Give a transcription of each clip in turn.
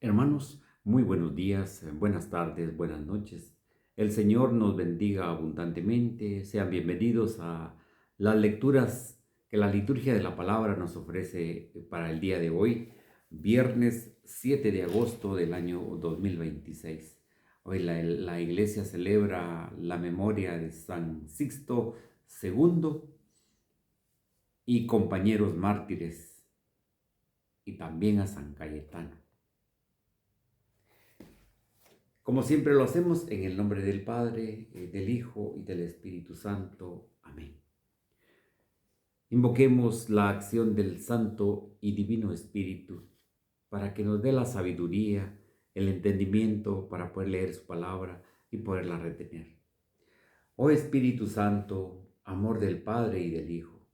Hermanos, muy buenos días, buenas tardes, buenas noches. El Señor nos bendiga abundantemente. Sean bienvenidos a las lecturas que la liturgia de la palabra nos ofrece para el día de hoy, viernes 7 de agosto del año 2026. Hoy la iglesia celebra la memoria de San Sixto II y compañeros mártires, y también a San Cayetano. Como siempre lo hacemos en el nombre del Padre, del Hijo y del Espíritu Santo. Amén. Invoquemos la acción del Santo y Divino Espíritu para que nos dé la sabiduría, el entendimiento para poder leer su palabra y poderla retener. Oh Espíritu Santo, amor del Padre y del Hijo,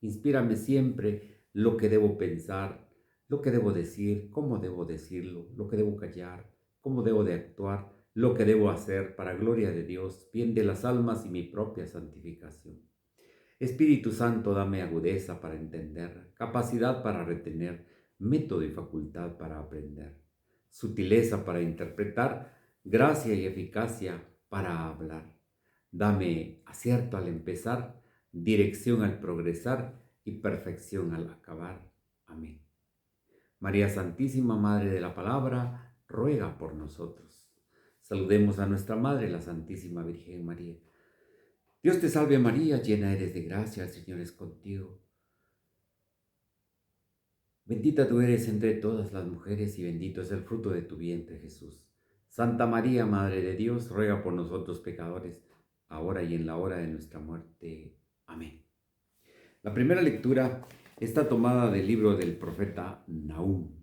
inspírame siempre lo que debo pensar, lo que debo decir, cómo debo decirlo, lo que debo callar, cómo debo de actuar, lo que debo hacer para gloria de Dios, bien de las almas y mi propia santificación. Espíritu Santo, dame agudeza para entender, capacidad para retener, método y facultad para aprender, sutileza para interpretar, gracia y eficacia para hablar. Dame acierto al empezar, dirección al progresar y perfección al acabar. Amén. María Santísima, Madre de la Palabra, ruega por nosotros. Saludemos a nuestra Madre, la Santísima Virgen María. Dios te salve María, llena eres de gracia, el Señor es contigo. Bendita tú eres entre todas las mujeres y bendito es el fruto de tu vientre, Jesús. Santa María, Madre de Dios, ruega por nosotros pecadores, ahora y en la hora de nuestra muerte. Amén. La primera lectura está tomada del libro del profeta Nahum,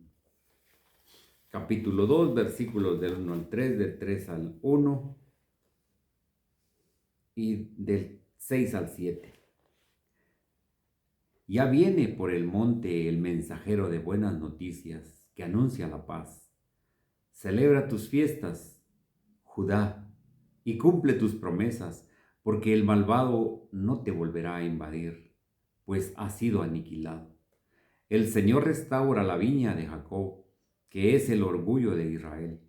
capítulo 2, versículos del 1 al 3, del 3 al 1 y del 6 al 7. Ya viene por el monte el mensajero de buenas noticias que anuncia la paz. Celebra tus fiestas, Judá, y cumple tus promesas, porque el malvado no te volverá a invadir, pues ha sido aniquilado. El Señor restaura la viña de Jacob, que es el orgullo de Israel.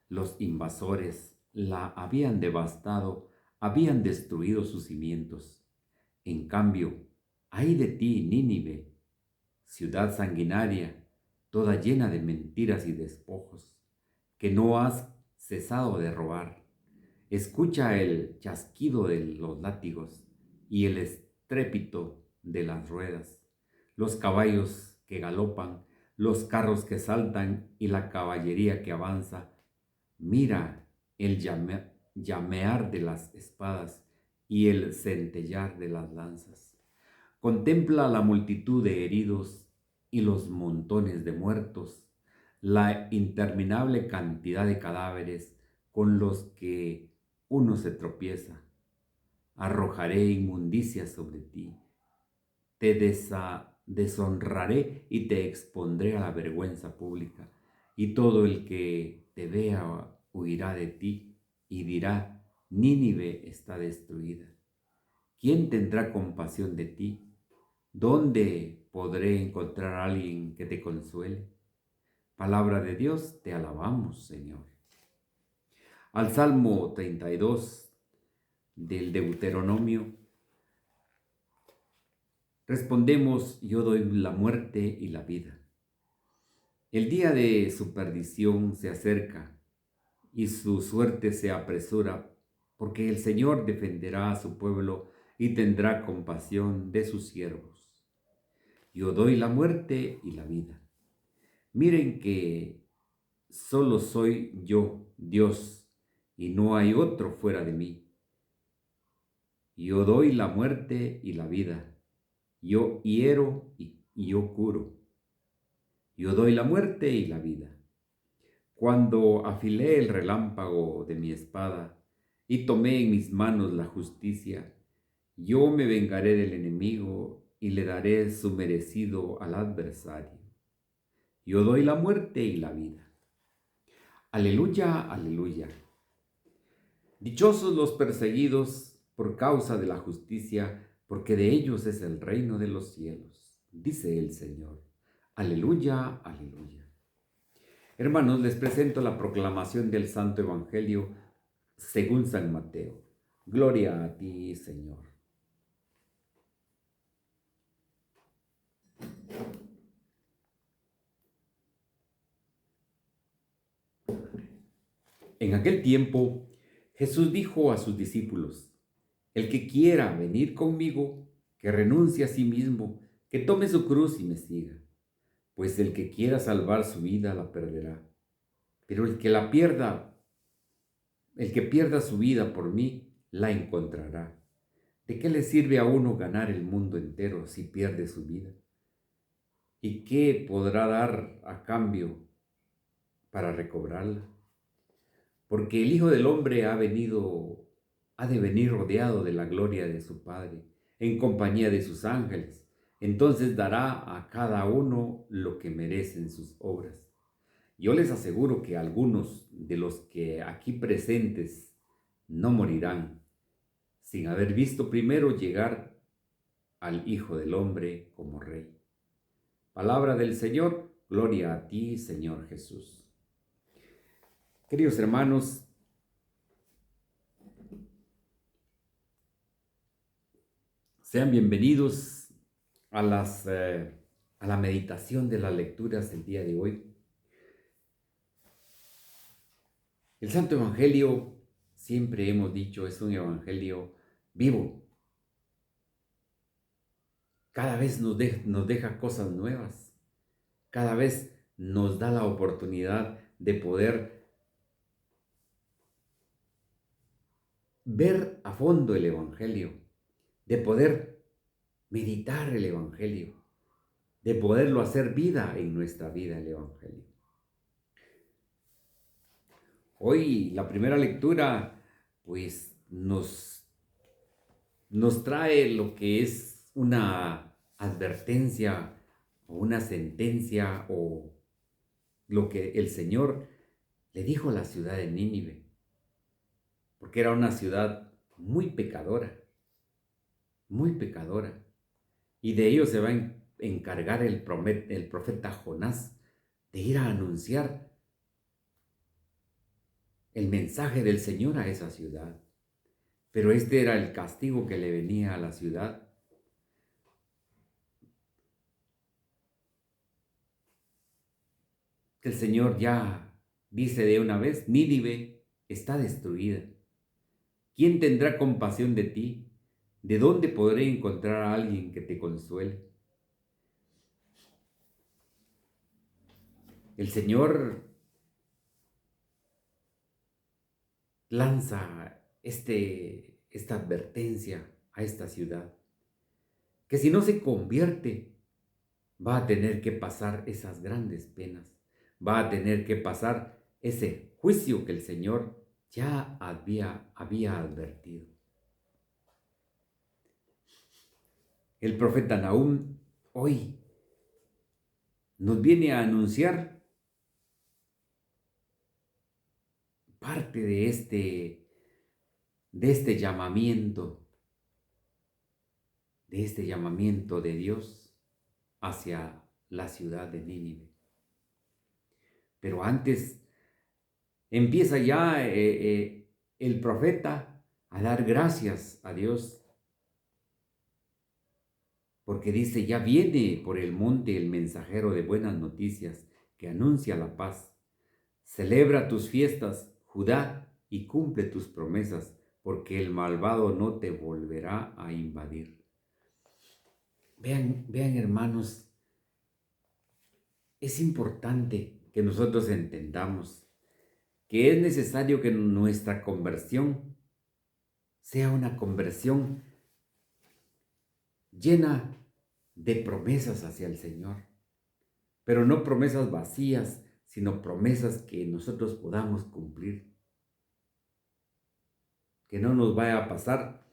Los invasores la habían devastado, habían destruido sus cimientos. En cambio, ay de ti, Nínive, ciudad sanguinaria, toda llena de mentiras y despojos, que no has cesado de robar. Escucha el chasquido de los látigos y el estrépito de las ruedas, los caballos que galopan, los carros que saltan y la caballería que avanza. Mira el llamear de las espadas y el centellar de las lanzas. Contempla la multitud de heridos y los montones de muertos, la interminable cantidad de cadáveres con los que uno se tropieza. Arrojaré inmundicia sobre ti, te deshonraré y te expondré a la vergüenza pública, y todo el que te vea huirá de ti y dirá, Nínive está destruida. ¿Quién tendrá compasión de ti? ¿Dónde podré encontrar a alguien que te consuele? Palabra de Dios, te alabamos, Señor. Al Salmo 32 del Deuteronomio respondemos, yo doy la muerte y la vida. El día de su perdición se acerca y su suerte se apresura, porque el Señor defenderá a su pueblo y tendrá compasión de sus siervos. Yo doy la muerte y la vida. Miren que solo soy yo, Dios, y no hay otro fuera de mí. Yo doy la muerte y la vida. Yo hiero y yo curo. Yo doy la muerte y la vida. Cuando afilé el relámpago de mi espada y tomé en mis manos la justicia, yo me vengaré del enemigo y le daré su merecido al adversario. Yo doy la muerte y la vida. Aleluya, aleluya. Dichosos los perseguidos por causa de la justicia, porque de ellos es el reino de los cielos, dice el Señor. Aleluya, aleluya. Hermanos, les presento la proclamación del Santo Evangelio según San Mateo. Gloria a ti, Señor. En aquel tiempo, Jesús dijo a sus discípulos: el que quiera venir conmigo, que renuncie a sí mismo, que tome su cruz y me siga. Pues el que quiera salvar su vida la perderá. Pero el que pierda su vida por mí, la encontrará. ¿De qué le sirve a uno ganar el mundo entero si pierde su vida? ¿Y qué podrá dar a cambio para recobrarla? Porque el Hijo del Hombre ha de venir rodeado de la gloria de su Padre, en compañía de sus ángeles. Entonces dará a cada uno lo que merecen sus obras. Yo les aseguro que algunos de los que aquí presentes no morirán sin haber visto primero llegar al Hijo del Hombre como Rey. Palabra del Señor, gloria a ti, Señor Jesús. Queridos hermanos, sean bienvenidos a la meditación de las lecturas del día de hoy. El Santo Evangelio, siempre hemos dicho, es un evangelio vivo. Cada vez nos deja cosas nuevas. Cada vez nos da la oportunidad de poder ver a fondo el Evangelio, de poder meditar el Evangelio, de poderlo hacer vida en nuestra vida el Evangelio. Hoy la primera lectura pues nos trae lo que es una advertencia o una sentencia o lo que el Señor le dijo a la ciudad de Nínive, porque era una ciudad muy pecadora, y de ello se va a encargar el profeta Jonás de ir a anunciar el mensaje del Señor a esa ciudad. Pero este era el castigo que le venía a la ciudad. Que el Señor ya dice de una vez: Nínive está destruida. ¿Quién tendrá compasión de ti? ¿De dónde podré encontrar a alguien que te consuele? El Señor lanza esta advertencia a esta ciudad, que si no se convierte, va a tener que pasar esas grandes penas, va a tener que pasar ese juicio que el Señor ya había advertido. El profeta Nahum hoy nos viene a anunciar parte de este llamamiento, de Dios hacia la ciudad de Nínive. Pero antes empieza ya el profeta a dar gracias a Dios, porque dice: ya viene por el monte el mensajero de buenas noticias que anuncia la paz. Celebra tus fiestas, Judá, y cumple tus promesas, porque el malvado no te volverá a invadir. Vean hermanos, es importante que nosotros entendamos que es necesario que nuestra conversión sea una conversión llena de promesas hacia el Señor, pero no promesas vacías, sino promesas que nosotros podamos cumplir. Que no nos vaya a pasar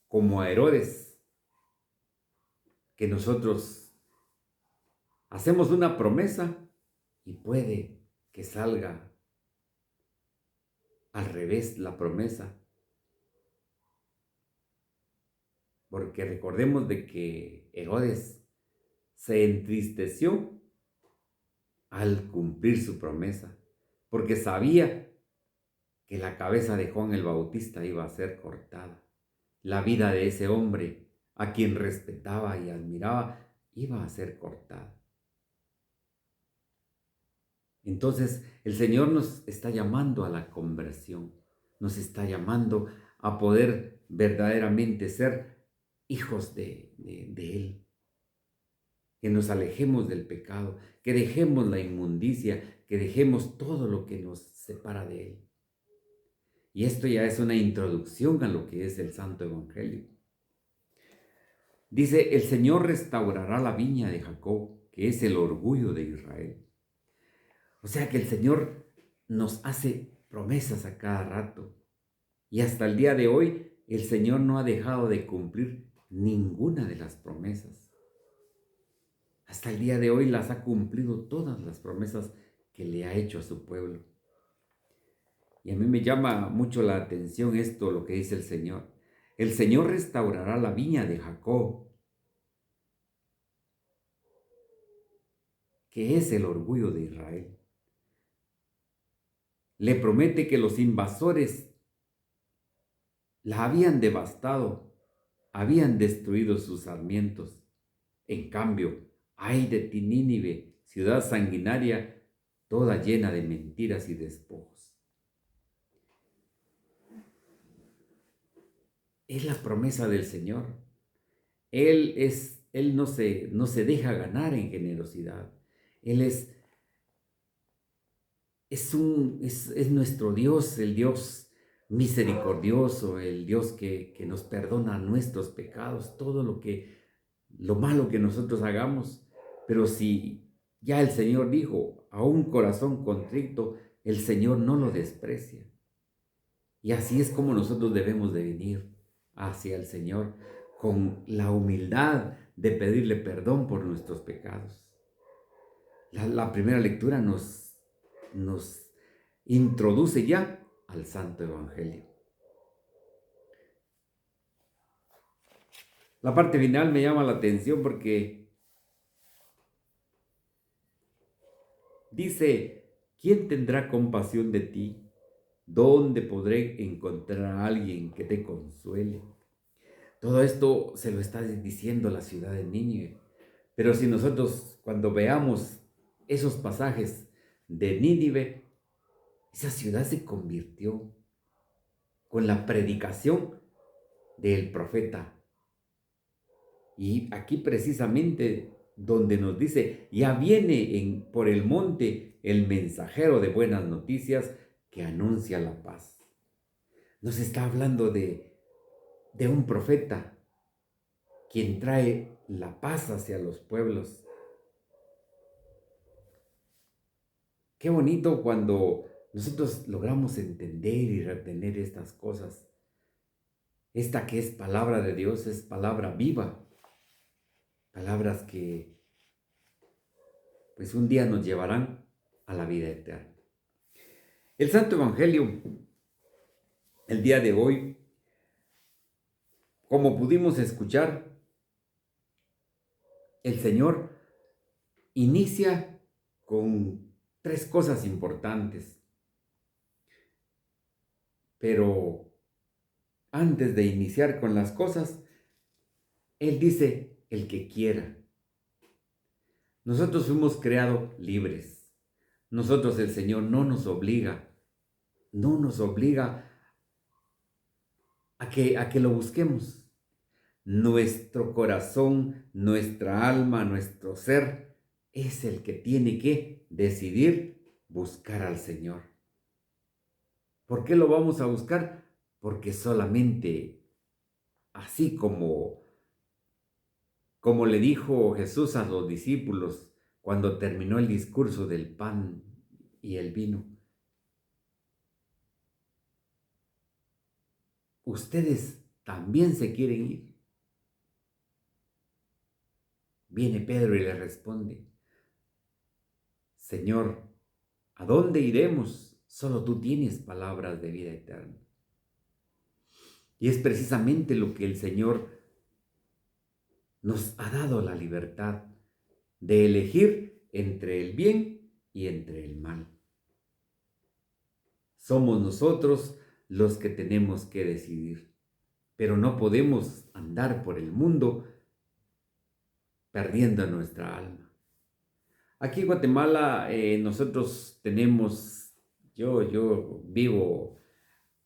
como a Herodes, que nosotros hacemos una promesa y puede que salga al revés la promesa. Porque recordemos de que Herodes se entristeció al cumplir su promesa, porque sabía que la cabeza de Juan el Bautista iba a ser cortada. La vida de ese hombre, a quien respetaba y admiraba, iba a ser cortada. Entonces, el Señor nos está llamando a la conversión, nos está llamando a poder verdaderamente ser hijos de Él, que nos alejemos del pecado, que dejemos la inmundicia, que dejemos todo lo que nos separa de Él. Y esto ya es una introducción a lo que es el Santo Evangelio. Dice, el Señor restaurará la viña de Jacob, que es el orgullo de Israel. O sea que el Señor nos hace promesas a cada rato. Y hasta el día de hoy, el Señor no ha dejado de cumplir ninguna de las promesas. Hasta el día de hoy las ha cumplido todas las promesas que le ha hecho a su pueblo. Y a mí me llama mucho la atención esto, lo que dice el Señor. El Señor restaurará la viña de Jacob, que es el orgullo de Israel. Le promete que los invasores la habían devastado, habían destruido sus sarmientos. En cambio, ay de ti, Nínive, ciudad sanguinaria, toda llena de mentiras y despojos. Es la promesa del Señor. Él no se deja ganar en generosidad. Él es nuestro Dios, el Dios misericordioso, el Dios que nos perdona nuestros pecados, todo lo malo que nosotros hagamos. Pero si ya el Señor dijo, a un corazón contrito, el Señor no lo desprecia. Y así es como nosotros debemos de venir hacia el Señor, con la humildad de pedirle perdón por nuestros pecados. La primera lectura nos introduce ya al Santo Evangelio. La parte final me llama la atención porque dice, ¿quién tendrá compasión de ti? ¿Dónde podré encontrar a alguien que te consuele? Todo esto se lo está diciendo la ciudad de Nínive. Pero si nosotros cuando veamos esos pasajes de Nínive, esa ciudad se convirtió con la predicación del profeta. Y aquí precisamente donde nos dice, ya viene por el monte el mensajero de buenas noticias que anuncia la paz. Nos está hablando de un profeta quien trae la paz hacia los pueblos. Qué bonito cuando nosotros logramos entender y retener estas cosas. Esta que es palabra de Dios es palabra viva. Palabras que pues un día nos llevarán a la vida eterna. El Santo Evangelio, el día de hoy, como pudimos escuchar, el Señor inicia con 3 cosas importantes. Pero antes de iniciar con las cosas, Él dice, el que quiera. Nosotros fuimos creados libres. Nosotros, el Señor no nos obliga a que lo busquemos. Nuestro corazón, nuestra alma, nuestro ser es el que tiene que decidir buscar al Señor. ¿Por qué lo vamos a buscar? Porque solamente así como le dijo Jesús a los discípulos cuando terminó el discurso del pan y el vino. Ustedes también se quieren ir. Viene Pedro y le responde, Señor, ¿a dónde iremos? Solo tú tienes palabras de vida eterna. Y es precisamente lo que el Señor nos ha dado la libertad de elegir entre el bien y entre el mal. Somos nosotros los que tenemos que decidir, pero no podemos andar por el mundo perdiendo nuestra alma. Aquí en Guatemala nosotros tenemos, yo vivo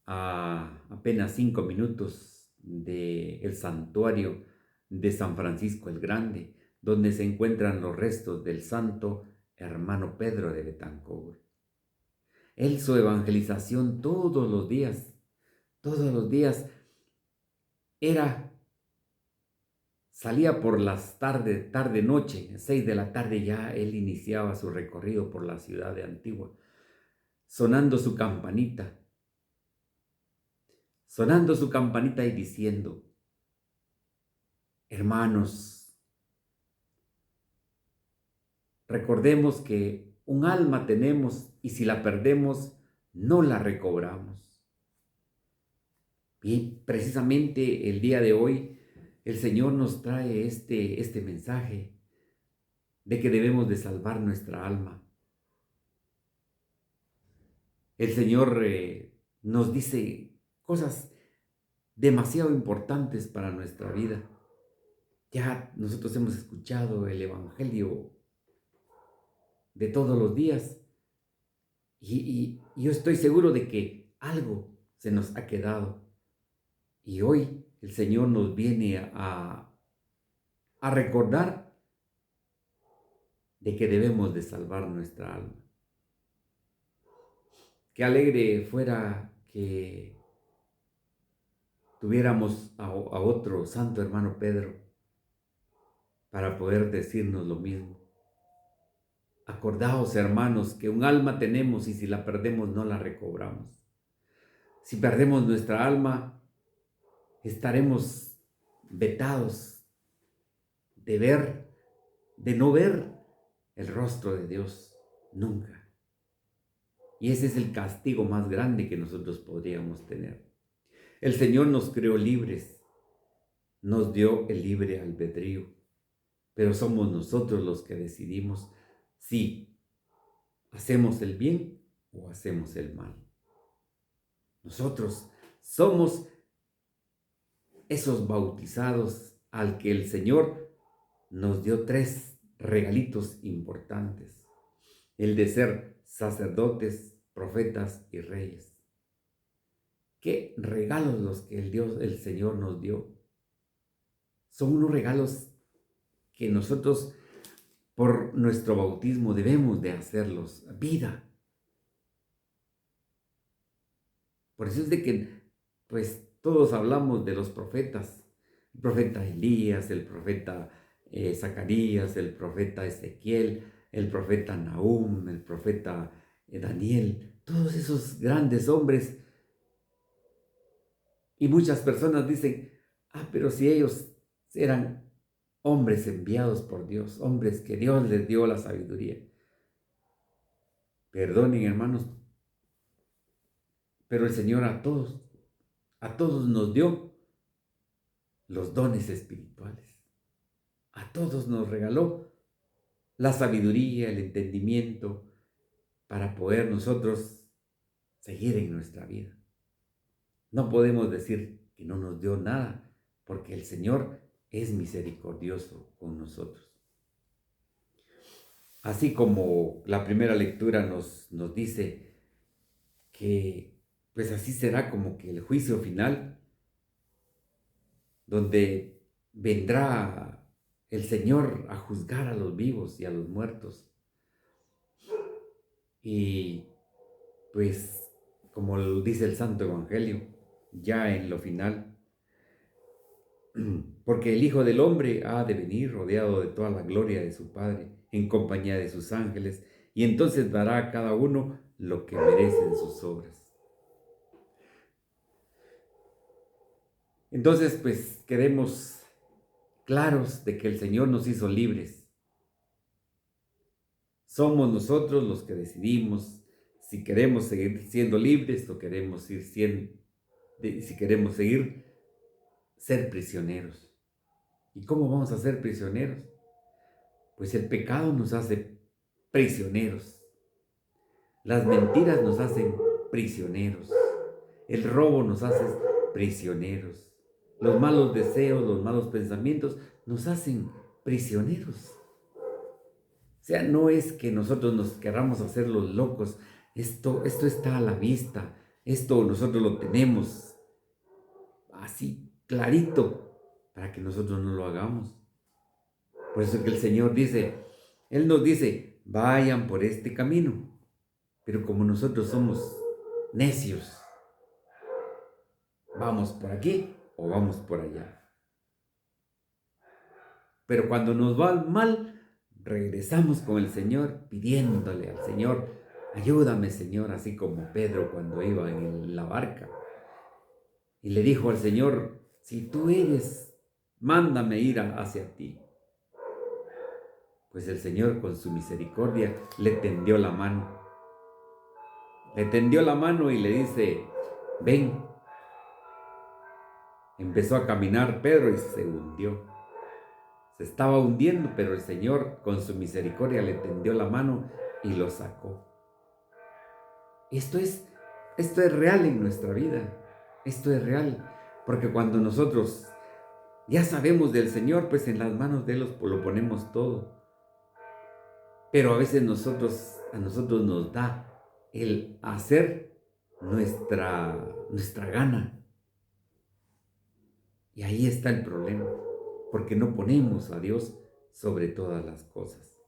a apenas 5 minutos del santuario de San Francisco el Grande, donde se encuentran los restos del santo hermano Pedro de Betancur. Él su evangelización todos los días era, salía por las tarde, noche, 6 de la tarde ya él iniciaba su recorrido por la ciudad de Antigua, sonando su campanita y diciendo: hermanos, recordemos que un alma tenemos y si la perdemos, no la recobramos. Y precisamente el día de hoy, el Señor nos trae este mensaje de que debemos de salvar nuestra alma. El Señor nos dice cosas demasiado importantes para nuestra vida. Ya nosotros hemos escuchado el Evangelio de todos los días y yo estoy seguro de que algo se nos ha quedado. Y hoy el Señor nos viene a recordar de que debemos de salvar nuestra alma. Qué alegre fuera que tuviéramos a otro santo hermano Pedro para poder decirnos lo mismo. Acordaos, hermanos, que un alma tenemos y si la perdemos no la recobramos. Si perdemos nuestra alma, estaremos vetados de no ver el rostro de Dios nunca. Y ese es el castigo más grande que nosotros podríamos tener. El Señor nos creó libres, nos dio el libre albedrío, pero somos nosotros los que decidimos si hacemos el bien o hacemos el mal. Nosotros somos esos bautizados al que el Señor nos dio 3 regalitos importantes: el de ser sacerdotes, profetas y reyes. ¿Qué regalos los que el Señor nos dio? Son unos regalos que nosotros por nuestro bautismo debemos de hacerlos vida. Por eso es de que pues todos hablamos de los profetas: el profeta Elías, el profeta Zacarías, el profeta Ezequiel, el profeta Nahum, el profeta Daniel, todos esos grandes hombres. Y muchas personas dicen: pero si ellos eran hombres enviados por Dios, hombres que Dios les dio la sabiduría. Perdonen, hermanos, pero el Señor a todos nos dio los dones espirituales. A todos nos regaló la sabiduría, el entendimiento para poder nosotros seguir en nuestra vida. No podemos decir que no nos dio nada, porque el Señor es misericordioso con nosotros. Así como la primera lectura nos dice que pues así será como que el juicio final, donde vendrá el Señor a juzgar a los vivos y a los muertos. Y pues como lo dice el Santo Evangelio, ya en lo final, porque el Hijo del Hombre ha de venir rodeado de toda la gloria de su Padre, en compañía de sus ángeles, y entonces dará a cada uno lo que merecen sus obras. Entonces, pues quedemos claros de que el Señor nos hizo libres. Somos nosotros los que decidimos si queremos seguir siendo libres o queremos si queremos seguir ser prisioneros. ¿Y cómo vamos a ser prisioneros? Pues el pecado nos hace prisioneros. Las mentiras nos hacen prisioneros. El robo nos hace prisioneros. Los malos deseos, los malos pensamientos nos hacen prisioneros. O sea, no es que nosotros nos queramos hacer los locos. Esto está a la vista. Esto nosotros lo tenemos así clarito para que nosotros no lo hagamos. Por eso que el Señor dice, Él nos dice, vayan por este camino. Pero como nosotros somos necios, vamos por aquí o vamos por allá. Pero cuando nos va mal, regresamos con el Señor pidiéndole al Señor, ayúdame Señor, así como Pedro cuando iba en la barca. Y le dijo al Señor, si tú eres, mándame ir hacia ti. Pues el Señor con su misericordia le tendió la mano. Le tendió la mano y le dice, ven. Empezó a caminar Pedro y se hundió. Se estaba hundiendo, pero el Señor con su misericordia le tendió la mano y lo sacó. Esto es real en nuestra vida. Esto es real. Porque cuando nosotros ya sabemos del Señor, pues en las manos de Él lo ponemos todo. Pero a veces a nosotros nos da el hacer nuestra gana. Y ahí está el problema, porque no ponemos a Dios sobre todas las cosas.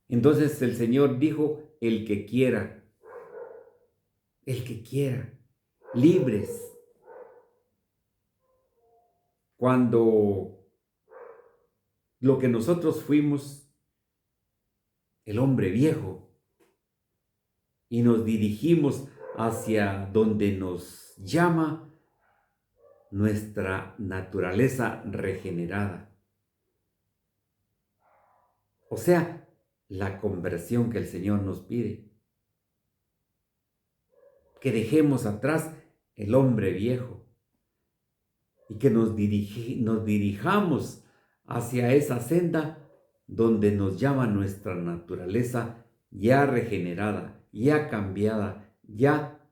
Entonces el Señor dijo, el que quiera, libres. Cuando lo que nosotros fuimos, el hombre viejo, y nos dirigimos hacia donde nos llama nuestra naturaleza regenerada. O sea, la conversión que el Señor nos pide. Que dejemos atrás el hombre viejo y que nos dirijamos hacia esa senda donde nos llama nuestra naturaleza ya regenerada, ya cambiada, ya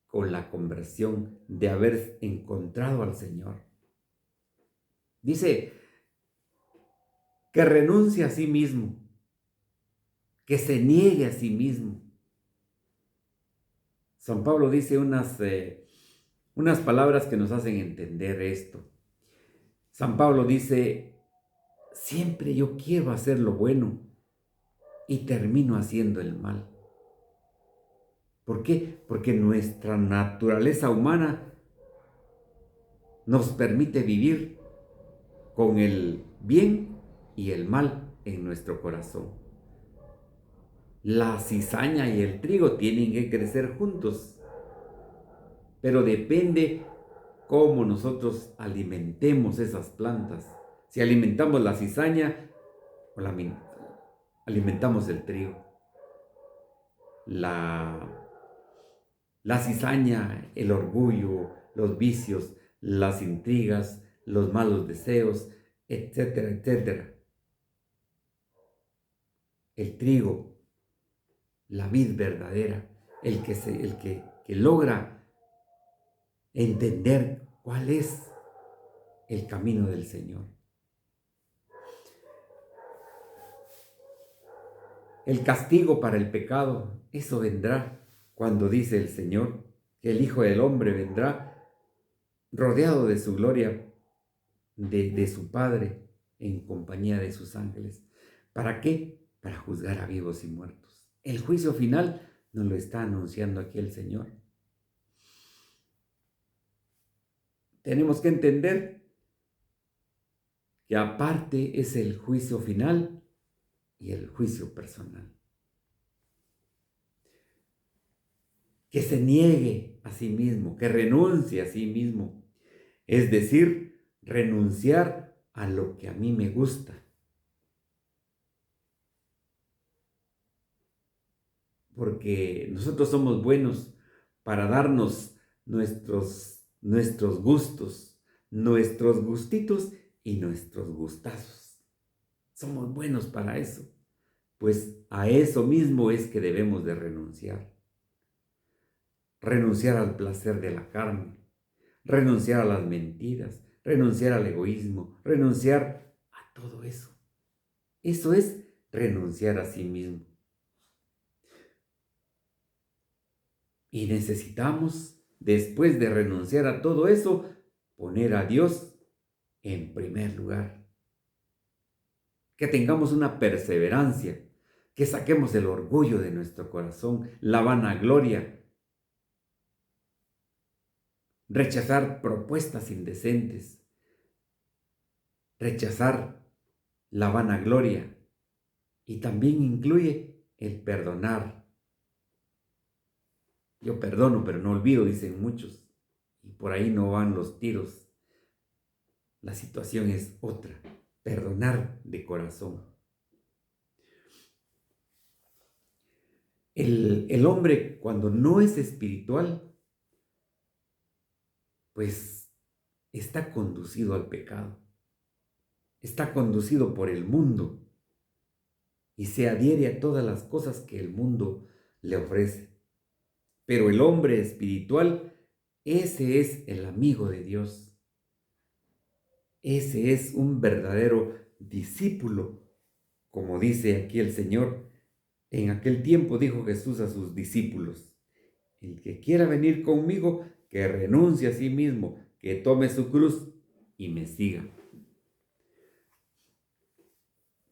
con la conversión de haber encontrado al Señor. Dice que renuncie a sí mismo, que se niegue a sí mismo. San Pablo dice unas palabras que nos hacen entender esto. San Pablo dice, siempre yo quiero hacer lo bueno y termino haciendo el mal. ¿Por qué? Porque nuestra naturaleza humana nos permite vivir con el bien y el mal en nuestro corazón. La cizaña y el trigo tienen que crecer juntos, pero depende cómo nosotros alimentemos esas plantas. Si alimentamos la cizaña o alimentamos el trigo. La cizaña, el orgullo, los vicios, las intrigas, los malos deseos, etcétera, etcétera. El trigo, la vid verdadera, el que logra entender cuál es el camino del Señor. El castigo para el pecado, eso vendrá cuando dice el Señor que el Hijo del Hombre vendrá rodeado de su gloria, de su Padre, en compañía de sus ángeles. ¿Para qué? Para juzgar a vivos y muertos. El juicio final nos lo está anunciando aquí el Señor. Tenemos que entender que aparte es el juicio final y el juicio personal. Que se niegue a sí mismo, que renuncie a sí mismo. Es decir, renunciar a lo que a mí me gusta. Porque nosotros somos buenos para darnos nuestros gustos, nuestros gustitos y nuestros gustazos. Somos buenos para eso. Pues a eso mismo es que debemos de renunciar. Renunciar al placer de la carne, renunciar a las mentiras, renunciar al egoísmo, renunciar a todo eso. Eso es renunciar a sí mismo. Y necesitamos, después de renunciar a todo eso, poner a Dios en primer lugar. Que tengamos una perseverancia, que saquemos el orgullo de nuestro corazón, la vanagloria, rechazar propuestas indecentes, rechazar la vanagloria, y también incluye el perdonar. Yo perdono, pero no olvido, dicen muchos, y por ahí no van los tiros. La situación es otra, perdonar de corazón. El hombre, cuando no es espiritual, pues está conducido al pecado, está conducido por el mundo y se adhiere a todas las cosas que el mundo le ofrece. Pero el hombre espiritual, ese es el amigo de Dios. Ese es un verdadero discípulo, como dice aquí el Señor. En aquel tiempo dijo Jesús a sus discípulos: el que quiera venir conmigo, que renuncie a sí mismo, que tome su cruz y me siga.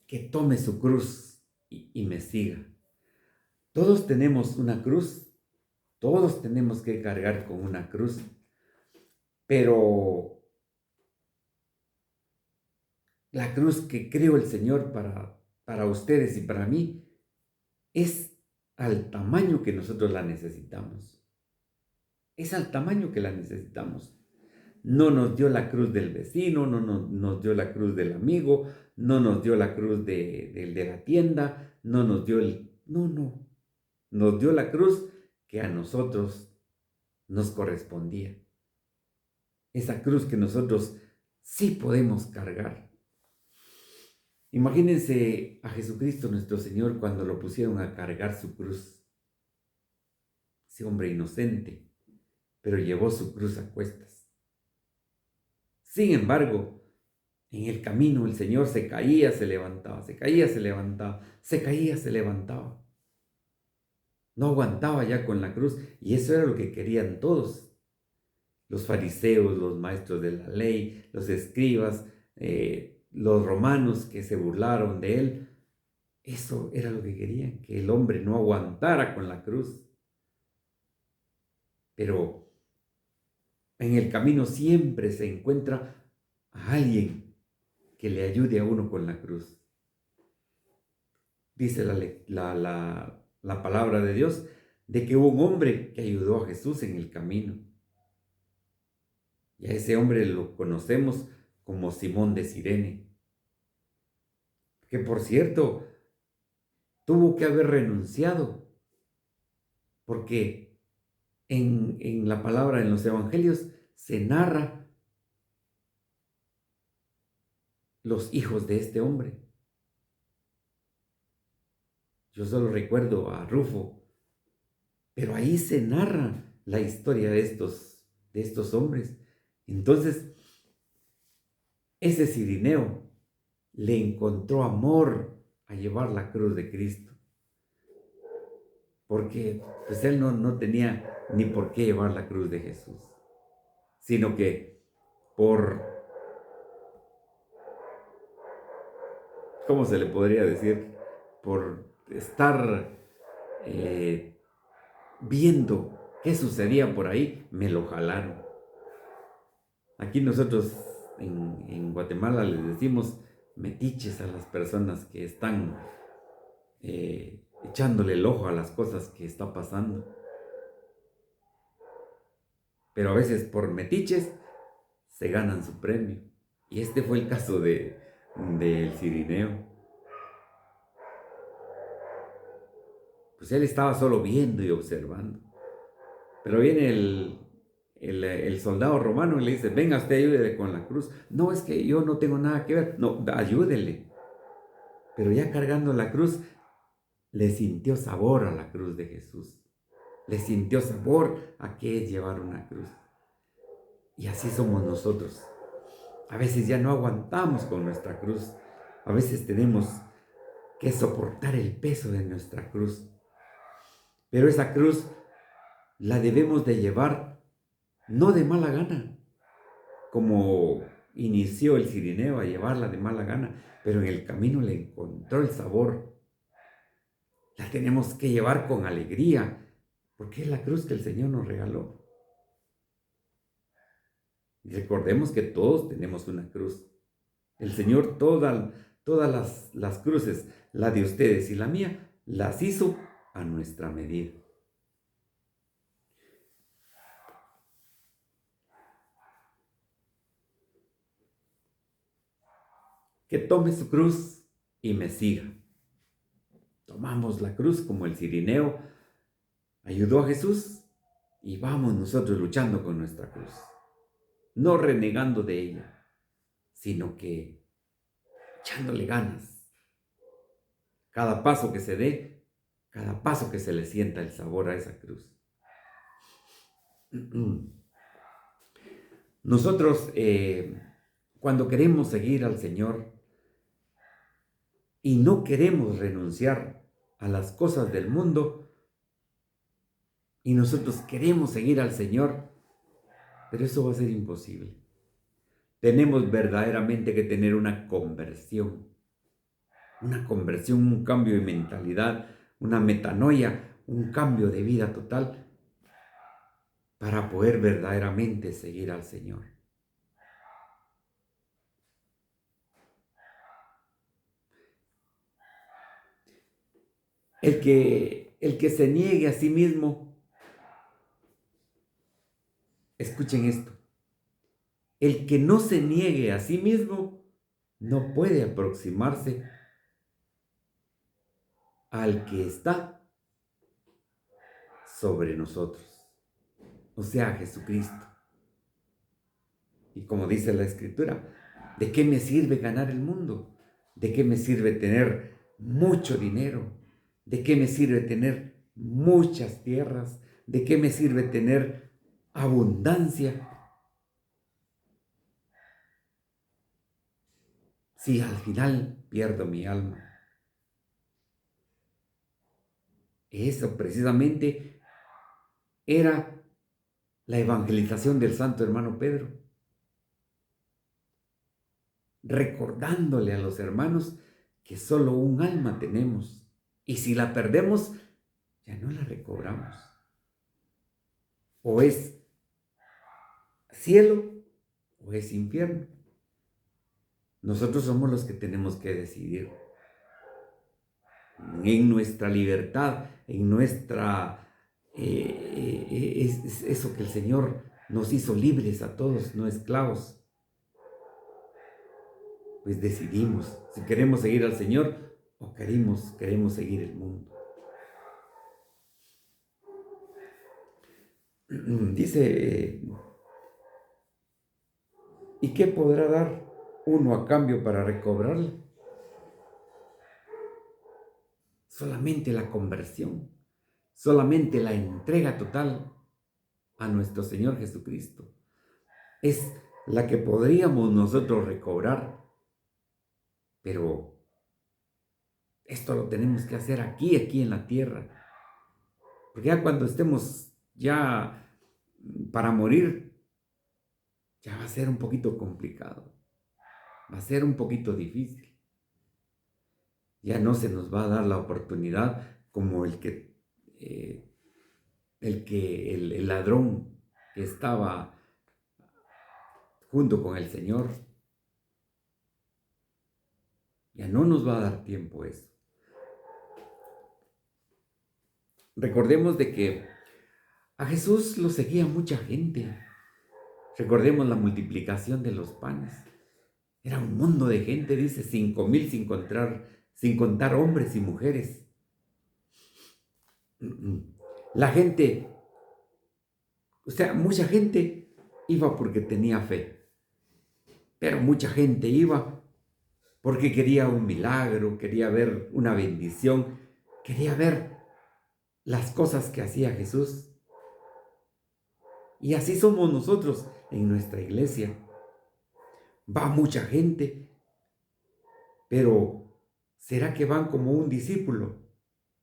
Que tome su cruz y me siga. Todos tenemos una cruz, todos tenemos que cargar con una cruz, pero la cruz que creó el Señor para ustedes y para mí es al tamaño que nosotros la necesitamos. Es al tamaño que la necesitamos. No nos dio la cruz del vecino, no nos dio la cruz del amigo, no nos dio la cruz de la tienda, no nos dio no. Nos dio la cruz que a nosotros nos correspondía. Esa cruz que nosotros sí podemos cargar. Imagínense a Jesucristo nuestro Señor cuando lo pusieron a cargar su cruz. Ese hombre inocente, pero llevó su cruz a cuestas. Sin embargo, en el camino el Señor se caía, se levantaba, se caía, se levantaba, se caía, se levantaba. No aguantaba ya con la cruz, y eso era lo que querían todos. Los fariseos, los maestros de la ley, los escribas, los romanos que se burlaron de él. Eso era lo que querían, que el hombre no aguantara con la cruz. Pero en el camino siempre se encuentra a alguien que le ayude a uno con la cruz. Dice la palabra de Dios de que hubo un hombre que ayudó a Jesús en el camino. Y a ese hombre lo conocemos como Simón de Cirene, que por cierto tuvo que haber renunciado, porque en la palabra, en los evangelios, se narra los hijos de este hombre. Yo solo recuerdo a Rufo, pero ahí se narra la historia de estos hombres. Entonces, ese Cirineo le encontró amor a llevar la cruz de Cristo, porque pues él no tenía ni por qué llevar la cruz de Jesús, sino que ¿cómo se le podría decir? Por estar viendo qué sucedía por ahí, me lo jalaron. Aquí nosotros en Guatemala les decimos metiches a las personas que están echándole el ojo a las cosas que está pasando. Pero a veces por metiches se ganan su premio. Y este fue el caso del Cirineo. Pues él estaba solo viendo y observando. Pero viene el soldado romano y le dice: venga, usted ayúdele con la cruz. No, es que yo no tengo nada que ver. No, ayúdele. Pero ya cargando la cruz, le sintió sabor a la cruz de Jesús. Le sintió sabor a qué es llevar una cruz. Y así somos nosotros. A veces ya no aguantamos con nuestra cruz. A veces tenemos que soportar el peso de nuestra cruz. Pero esa cruz la debemos de llevar no de mala gana, como inició el cirineo a llevarla de mala gana, pero en el camino le encontró el sabor. La tenemos que llevar con alegría, porque es la cruz que el Señor nos regaló. Y recordemos que todos tenemos una cruz. El Señor todas las cruces, la de ustedes y la mía, las hizo a nuestra medida. Que tome su cruz y me siga. Tomamos la cruz como el cirineo ayudó a Jesús y vamos nosotros luchando con nuestra cruz. No renegando de ella, sino que echándole ganas. Cada paso que se dé, cada paso que se le sienta el sabor a esa cruz. Nosotros, cuando queremos seguir al Señor y no queremos renunciar a las cosas del mundo, y nosotros queremos seguir al Señor, pero eso va a ser imposible. Tenemos verdaderamente que tener una conversión, un cambio de mentalidad, una metanoia, un cambio de vida total para poder verdaderamente seguir al Señor. El que se niegue a sí mismo, escuchen esto, el que no se niegue a sí mismo no puede aproximarse al que está sobre nosotros, o sea, Jesucristo. Y como dice la Escritura, ¿de qué me sirve ganar el mundo? ¿De qué me sirve tener mucho dinero? ¿De qué me sirve tener muchas tierras? ¿De qué me sirve tener abundancia si al final pierdo mi alma? Eso precisamente era la evangelización del santo hermano Pedro, recordándole a los hermanos que solo un alma tenemos y si la perdemos, ya no la recobramos. O es cielo o es infierno. Nosotros somos los que tenemos que decidir. En nuestra libertad, en nuestra... es eso que el Señor nos hizo libres a todos, no esclavos. Pues decidimos si queremos seguir al Señor o queremos seguir el mundo. Dice, ¿y qué podrá dar uno a cambio para recobrarla? Solamente la conversión, solamente la entrega total a nuestro Señor Jesucristo. Es la que podríamos nosotros recobrar, pero esto lo tenemos que hacer aquí en la tierra. Porque ya cuando estemos ya para morir, ya va a ser un poquito complicado, va a ser un poquito difícil. Ya no se nos va a dar la oportunidad como el ladrón que estaba junto con el Señor. Ya no nos va a dar tiempo eso. Recordemos de que a Jesús lo seguía mucha gente. Recordemos la multiplicación de los panes. Era un mundo de gente, dice, 5,000 sin contar hombres y mujeres. La gente, o sea, mucha gente iba porque tenía fe, pero mucha gente iba porque quería un milagro, quería ver una bendición quería ver las cosas que hacía Jesús. Y así somos nosotros en nuestra iglesia. Va mucha gente, pero ¿será que van como un discípulo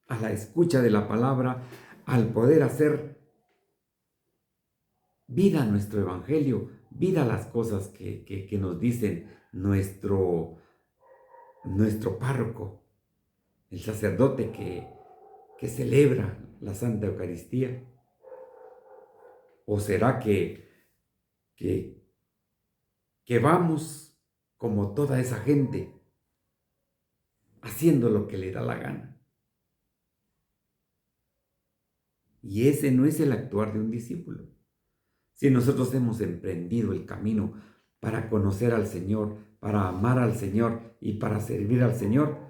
a la escucha de la palabra, al poder hacer vida a nuestro evangelio, vida a las cosas que nos dicen nuestro párroco, el sacerdote que celebra la Santa Eucaristía? ¿O será que vamos como toda esa gente, haciendo lo que le da la gana? Y ese no es el actuar de un discípulo. Si nosotros hemos emprendido el camino para conocer al Señor, para amar al Señor y para servir al Señor,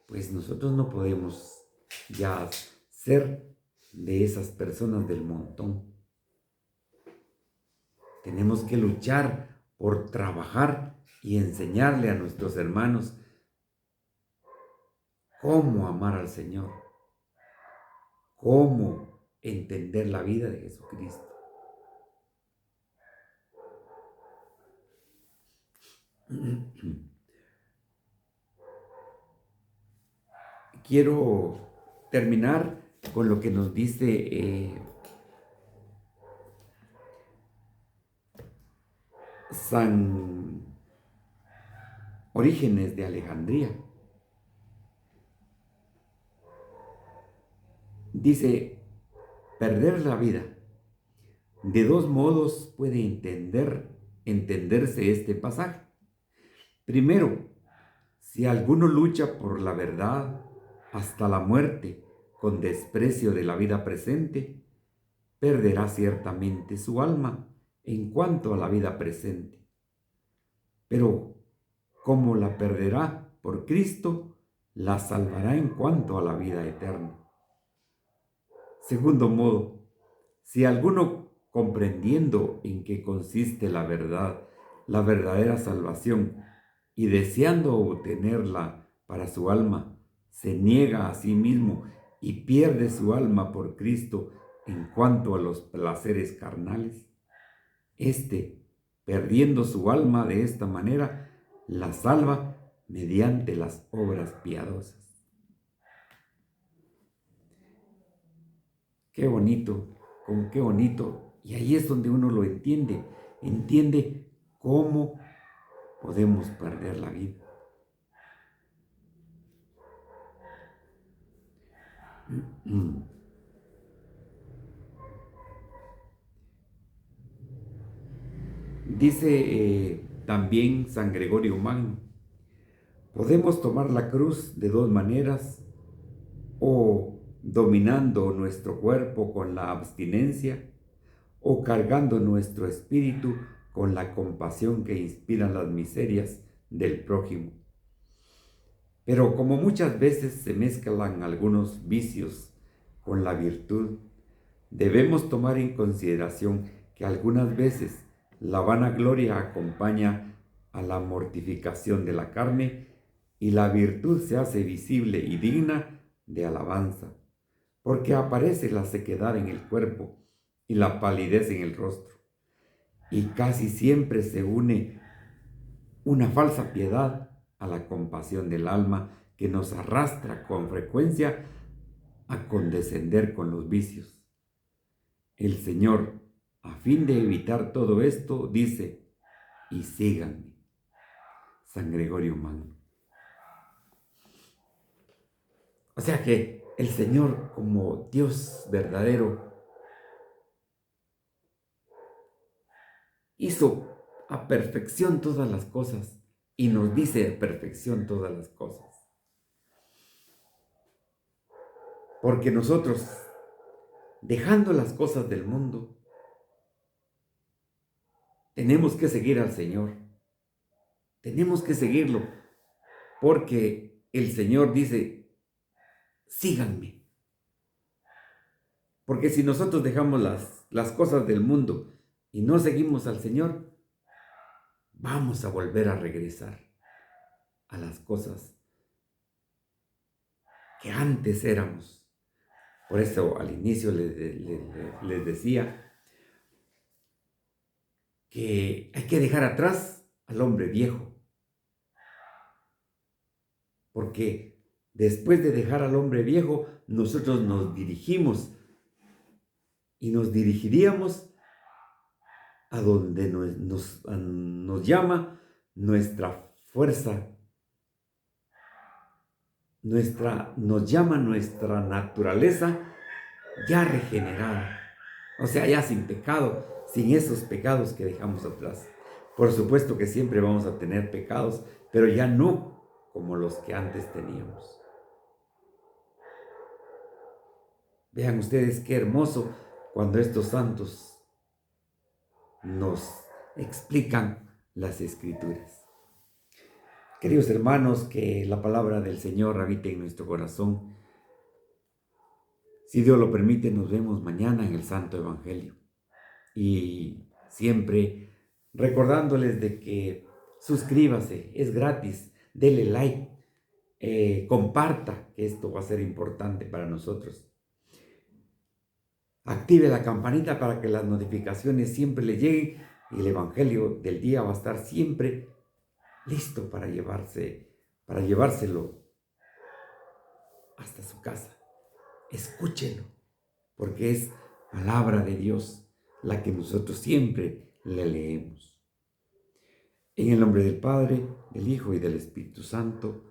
pues nosotros no podemos ya ser de esas personas del montón. Tenemos que luchar por trabajar y enseñarle a nuestros hermanos cómo amar al Señor, cómo entender la vida de Jesucristo. Quiero terminar con lo que nos dice San Orígenes de Alejandría. Dice, perder la vida. De dos modos puede entenderse este pasaje. Primero, si alguno lucha por la verdad hasta la muerte con desprecio de la vida presente, perderá ciertamente su alma en cuanto a la vida presente. Pero como la perderá por Cristo, la salvará en cuanto a la vida eterna. Segundo modo, si alguno comprendiendo en qué consiste la verdad, la verdadera salvación, y deseando obtenerla para su alma, se niega a sí mismo y pierde su alma por Cristo en cuanto a los placeres carnales, perdiendo su alma de esta manera, la salva mediante las obras piadosas. Qué bonito, con qué bonito. Y ahí es donde uno lo entiende cómo podemos perder la vida. Dice también San Gregorio Magno, podemos tomar la cruz de dos maneras, o dominando nuestro cuerpo con la abstinencia, o cargando nuestro espíritu con la compasión que inspiran las miserias del prójimo. Pero como muchas veces se mezclan algunos vicios con la virtud, debemos tomar en consideración que algunas veces la vanagloria acompaña a la mortificación de la carne y la virtud se hace visible y digna de alabanza, porque aparece la sequedad en el cuerpo y la palidez en el rostro, y casi siempre se une una falsa piedad a la compasión del alma que nos arrastra con frecuencia a condescender con los vicios. El Señor, a fin de evitar todo esto, dice, y síganme. San Gregorio Magno. O sea que el Señor, como Dios verdadero, hizo a perfección todas las cosas y nos dice a perfección todas las cosas. Porque nosotros, dejando las cosas del mundo, tenemos que seguir al Señor. Tenemos que seguirlo, porque el Señor dice, síganme. Porque si nosotros dejamos las cosas del mundo y no seguimos al Señor, vamos a volver a regresar a las cosas que antes éramos. Por eso al inicio les decía que hay que dejar atrás al hombre viejo, porque después de dejar al hombre viejo, nosotros nos dirigimos y nos dirigiríamos a donde nos llama nuestra fuerza, nos llama nuestra naturaleza ya regenerada, o sea, ya sin pecado, sin esos pecados que dejamos atrás. Por supuesto que siempre vamos a tener pecados, pero ya no como los que antes teníamos. Vean ustedes qué hermoso cuando estos santos nos explican las Escrituras. Queridos hermanos, que la palabra del Señor habite en nuestro corazón. Si Dios lo permite, nos vemos mañana en el Santo Evangelio. Y siempre recordándoles de que suscríbase, es gratis, dele like, comparta, que esto va a ser importante para nosotros. Active la campanita para que las notificaciones siempre le lleguen y el Evangelio del día va a estar siempre listo para llevárselo hasta su casa. Escúchelo, porque es palabra de Dios la que nosotros siempre le leemos. En el nombre del Padre, del Hijo y del Espíritu Santo.